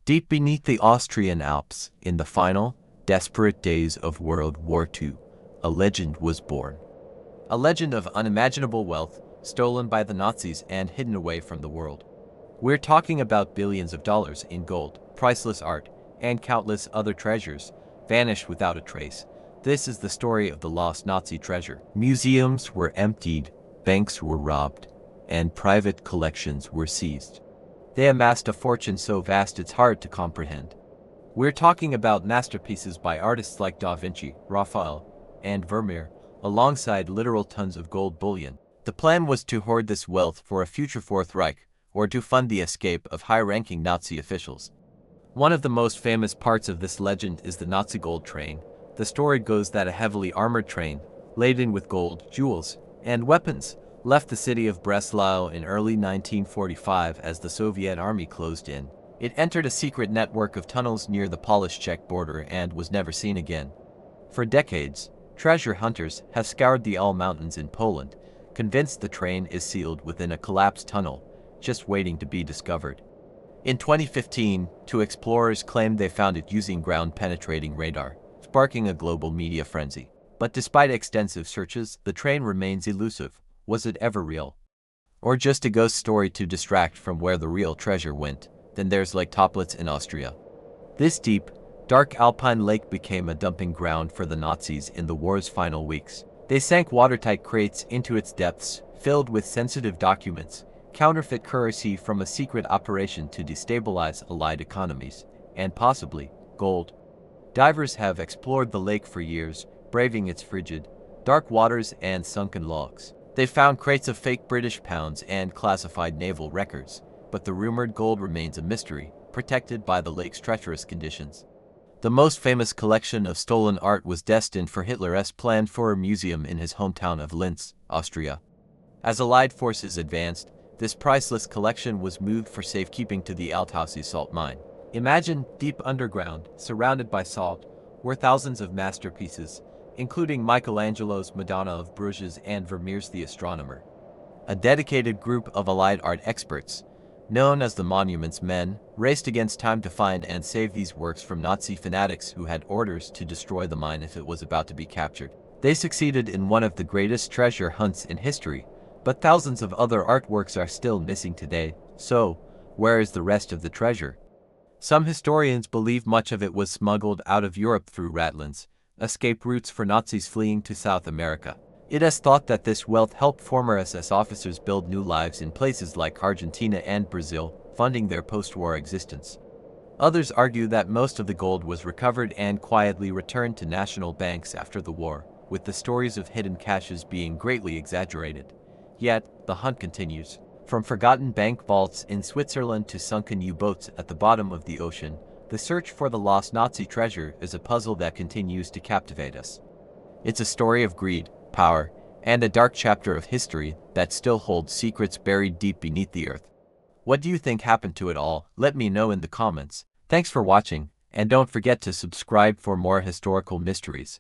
Deep beneath the Austrian Alps, in the final, desperate days of World War II, a legend was born. A legend of unimaginable wealth, stolen by the Nazis and hidden away from the world. We're talking about billions of dollars in gold, priceless art, and countless other treasures, vanished without a trace. This is the story of the lost Nazi treasure. Museums were emptied, banks were robbed, and private collections were seized. They amassed a fortune so vast it's hard to comprehend. We're talking about masterpieces by artists like Da Vinci, Raphael, and Vermeer, alongside literal tons of gold bullion. The plan was to hoard this wealth for a future Fourth Reich, or to fund the escape of high-ranking Nazi officials. One of the most famous parts of this legend is the Nazi gold train. The story goes that a heavily armored train, laden with gold, jewels, and weapons, left the city of Breslau in early 1945 as the Soviet army closed in. It entered a secret network of tunnels near the Polish-Czech border and was never seen again. For decades, treasure hunters have scoured the Ural Mountains in Poland, convinced the train is sealed within a collapsed tunnel, just waiting to be discovered. In 2015, two explorers claimed they found it using ground-penetrating radar, sparking a global media frenzy. But despite extensive searches, the train remains elusive. Was it ever real? Or just a ghost story to distract from where the real treasure went? Then there's Lake Toplitz in Austria. This deep, dark alpine lake became a dumping ground for the Nazis in the war's final weeks. They sank watertight crates into its depths, filled with sensitive documents, counterfeit currency from a secret operation to destabilize Allied economies, and possibly gold. Divers have explored the lake for years, braving its frigid, dark waters and sunken logs. They found crates of fake British pounds and classified naval records, but the rumored gold remains a mystery, protected by the lake's treacherous conditions. The most famous collection of stolen art was destined for Hitler's plan for a museum in his hometown of Linz, Austria. As Allied forces advanced, this priceless collection was moved for safekeeping to the Altaussee salt mine. Imagine, deep underground, surrounded by salt, were thousands of masterpieces, including Michelangelo's Madonna of Bruges and Vermeer's The Astronomer. A dedicated group of Allied art experts, known as the Monuments Men, raced against time to find and save these works from Nazi fanatics who had orders to destroy the mine if it was about to be captured. They succeeded in one of the greatest treasure hunts in history, but thousands of other artworks are still missing today. So, where is the rest of the treasure? Some historians believe much of it was smuggled out of Europe through Ratlins, escape routes for Nazis fleeing to South America. It is thought that this wealth helped former SS officers build new lives in places like Argentina and Brazil, funding their post-war existence. Others argue that most of the gold was recovered and quietly returned to national banks after the war, with the stories of hidden caches being greatly exaggerated. Yet, the hunt continues. From forgotten bank vaults in Switzerland to sunken U-boats at the bottom of the ocean, the search for the lost Nazi treasure is a puzzle that continues to captivate us. It's a story of greed, power, and a dark chapter of history that still holds secrets buried deep beneath the earth. What do you think happened to it all? Let me know in the comments. Thanks for watching, and don't forget to subscribe for more historical mysteries.